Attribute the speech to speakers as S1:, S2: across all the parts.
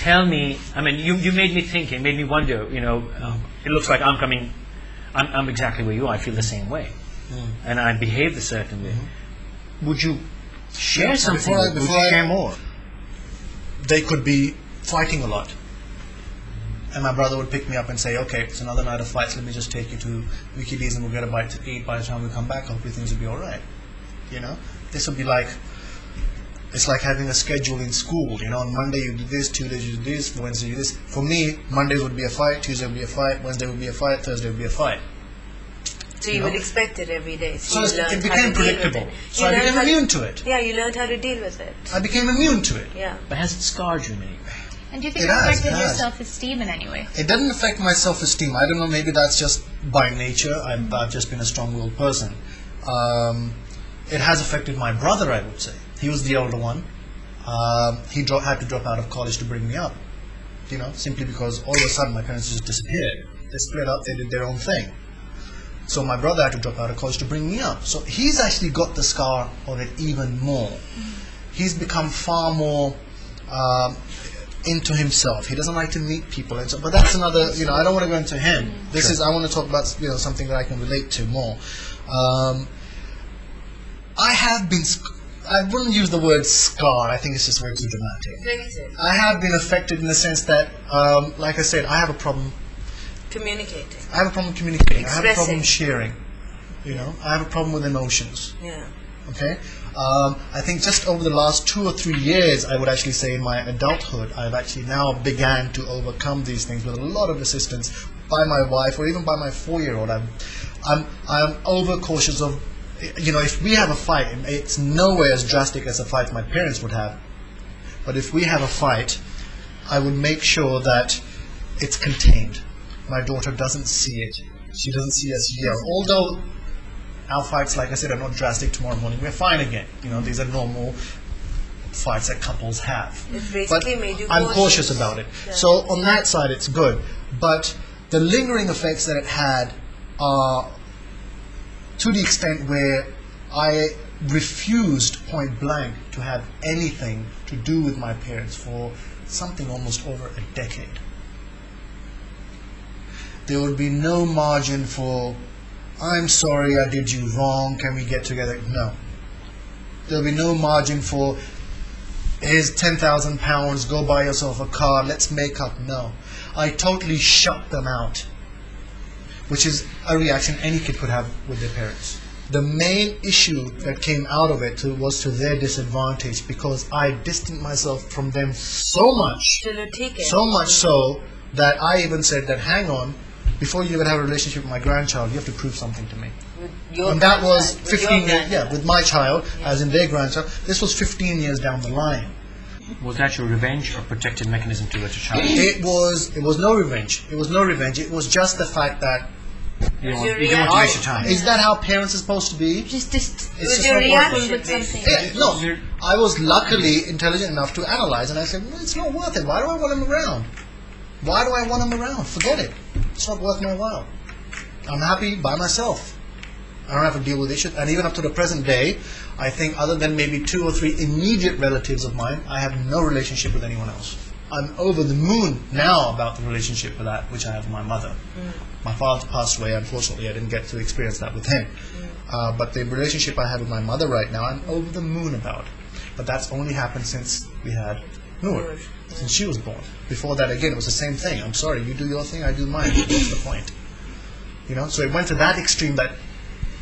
S1: tell me, I mean, you made me think, it made me wonder, it looks like I'm exactly where you are, I feel the same way. And I behave a certain way. Would you share something? Would you share more?
S2: They could be fighting a lot. And my brother would pick me up and say, okay, it's another night of fights, let me just take you to Wiki D's and we'll get a bite to eat. By the time we come back, hopefully things will be alright. This would be like, it's like having a schedule in school. On Monday you do this, Tuesdays you do this, Wednesday you do this. For me, Mondays would be a fight, Tuesday would be a fight, Wednesday would be a fight, Thursday would be a fight.
S3: So you would expect it every day.
S2: So it became predictable. So I became immune to it.
S3: Yeah, you learned how to deal with it.
S2: I became immune to it.
S3: Yeah.
S1: But has it scarred you in any way?
S4: And do you think it affected your self-esteem in any way?
S2: It doesn't affect my self-esteem. I don't know, maybe that's just by nature. I've just been a strong-willed person. It has affected my brother, I would say. He was the older one. He had to drop out of college to bring me up. Simply because all of a sudden my parents just disappeared. They split up, they did their own thing. So my brother had to drop out of college to bring me up. So he's actually got the scar of it even more. He's become far more into himself. He doesn't like to meet people, and so. But that's another. I don't want to go into him. This is. I want to talk about something that I can relate to more. I have been. I wouldn't use the word scar. I think it's just way too dramatic. I have been affected in the sense that, like I said, I have a problem.
S3: Communicating.
S2: I have a problem communicating.
S3: Expressing.
S2: I have a problem sharing. I have a problem with emotions.
S3: Yeah.
S2: Okay. I think just over the last 2 or 3 years, I would actually say in my adulthood, I've actually now began to overcome these things with a lot of assistance by my wife or even by my 4-year-old. I'm over cautious of, if we have a fight, it's nowhere as drastic as a fight my parents would have. But if we have a fight, I would make sure that it's contained. My daughter doesn't see it. She doesn't see us yell. Although our fights, like I said, are not drastic. Tomorrow morning we're fine again. These are normal fights that couples have.
S3: It's basically made you
S2: I'm cautious about it. Yeah. So on that side it's good. But the lingering effects that it had are to the extent where I refused point blank to have anything to do with my parents for something almost over a decade. There would be no margin for, I'm sorry I did you wrong, can we get together? No. There'll be no margin for, here's £10,000, go buy yourself a car, let's make up. No. I totally shut them out, which is a reaction any kid could have with their parents. The main issue that came out of it was to their disadvantage, because I distanced myself from them so much, so much so that I even said that, hang on, before you even have a relationship with my grandchild, you have to prove something to me. And that was 15 years, with my child, as in their grandchild. This was 15 years down the line.
S1: Was that your revenge or protective mechanism towards your child?
S2: It was no revenge. It was no revenge. It was just the fact that
S1: you don't want to waste your time.
S2: Is that how parents are supposed to be?
S3: It's just your reaction with something.
S2: Yeah, no. I was luckily intelligent enough to analyze, and I said, well, it's not worth it. Why do I want him around? Why do I want him around? Forget it. It's not worth my while. I'm happy by myself. I don't have to deal with issues. And even up to the present day, I think other than maybe 2 or 3 immediate relatives of mine, I have no relationship with anyone else. I'm over the moon now about the relationship with that which I have with my mother. My father passed away. Unfortunately, I didn't get to experience that with him. But the relationship I have with my mother right now, I'm over the moon about. But that's only happened since we had Noor, since she was born. Before that, again, it was the same thing. I'm sorry, you do your thing, I do mine. What's the point? So it went to that extreme that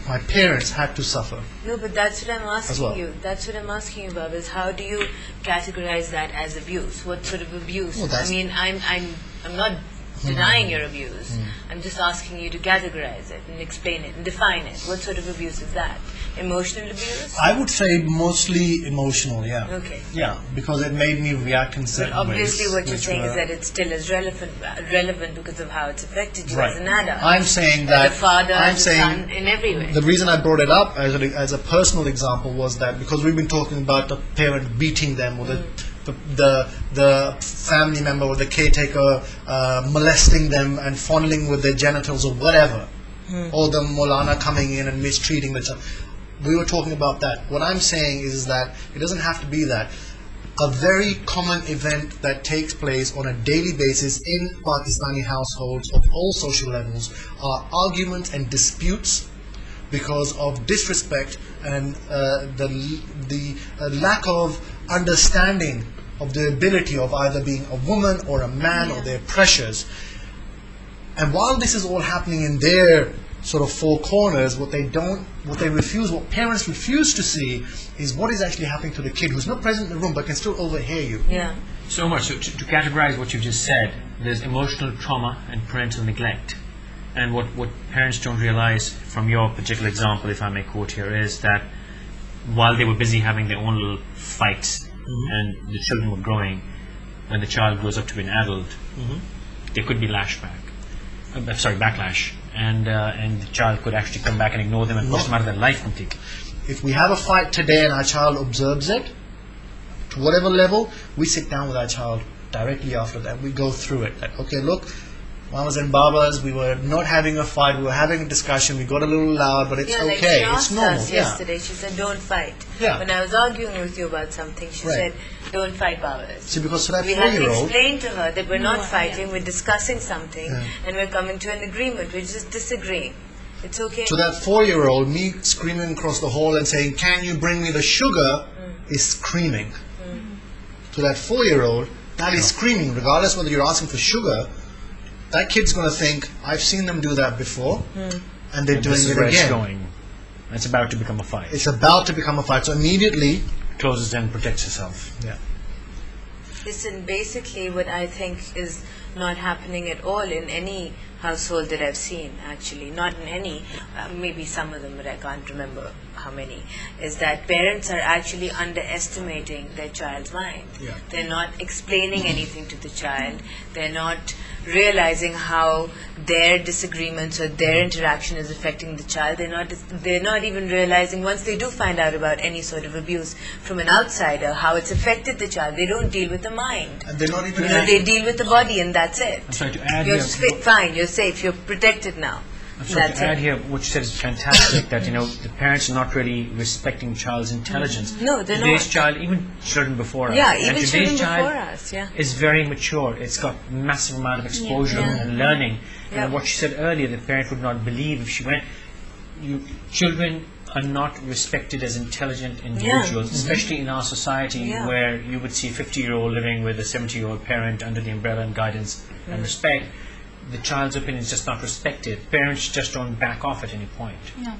S2: my parents had to suffer.
S3: No, but that's what I'm asking you. That's what I'm asking you about, is how do you categorize that as abuse? What sort of abuse?
S2: Well,
S3: I mean, I'm not denying your abuse. I'm just asking you to categorize it and explain it and define it. What sort of abuse is that? Emotional abuse?
S2: I would say mostly emotional, yeah.
S3: Okay.
S2: Yeah, because it made me react in certain ways.
S3: But obviously what you're saying is that it's still as relevant because of how it's affected you as an adult.
S2: I'm saying that
S3: as a father, as a son, in every way.
S2: The reason I brought it up as a personal example was that because we've been talking about the parent beating them or the family member or the caretaker molesting them and fondling with their genitals or whatever, or the Molana coming in and mistreating the child. We were talking about that. What I'm saying is that it doesn't have to be that. a very common event that takes place on a daily basis in Pakistani households of all social levels are arguments and disputes because of disrespect and the lack of understanding of the ability of either being a woman or a man or their pressures. And while this is all happening in their sort of four corners, what parents refuse to see is what is actually happening to the kid who's not present in the room but can still overhear you.
S3: Yeah.
S1: So much. So to categorize what you just said, there's emotional trauma and parental neglect. And what parents don't realize from your particular example, if I may quote here, is that while they were busy having their own little fights and the children were growing, when the child grows up to be an adult, there could be backlash. And the child could actually come back and ignore them and push them out of their life completely.
S2: If we have a fight today and our child observes it, to whatever level, we sit down with our child directly after that. We go through it. Like, okay, look, Mamas and Babas, we were not having a fight, we were having a discussion, we got a little loud, but it's
S3: like
S2: okay,
S3: she asked
S2: it's normal.
S3: Us yesterday, she said, don't fight.
S2: Yeah.
S3: When I was arguing with you about something, she said, don't fight, Babas.
S2: See, because to that
S3: we had to
S2: 4-year-old,
S3: explain to her that we're not fighting, we're discussing something, and we're coming to an agreement, we're just disagreeing. It's okay.
S2: To that 4-year-old, me screaming across the hall and saying, can you bring me the sugar, is screaming. To that 4-year-old, that is screaming, regardless whether you're asking for sugar. That kid's going to think, I've seen them do that before, and they're doing it again.
S1: It's going. It's about to become a fight.
S2: It's about to become a fight. So immediately
S1: closes and protects herself.
S2: Yeah.
S3: Listen, basically what I think is not happening at all in any household that I've seen, actually, not in any, maybe some of them, but I can't remember how many, is that parents are actually underestimating their child's mind.
S2: Yeah.
S3: They're not explaining anything to the child. They're not realizing how their disagreements or their interaction is affecting the child. They're not even realizing, once they do find out about any sort of abuse from an outsider, how it's affected the child. They don't deal with the mind.
S2: And they're not even
S3: they deal with the body, and that's it.
S1: I'm sorry to add
S3: You're
S1: here.
S3: fine, you're safe, you're protected now.
S1: I'm sorry to add here, what you said is fantastic, that, the parents are not really respecting child's intelligence.
S3: No, they're
S1: today's
S3: not.
S1: child, even children before us.
S3: Yeah,
S1: and
S3: even
S1: today's
S3: children
S1: child
S3: before us, yeah.
S1: is very mature. It's got massive amount of exposure and learning.
S3: Yeah.
S1: And what she said earlier, the parent would not believe if she went. Children are not respected as intelligent individuals, especially in our society where you would see a 50-year-old living with a 70-year-old parent under the umbrella and guidance and respect. The child's opinion is just not respected. Parents just don't back off at any point.
S4: No.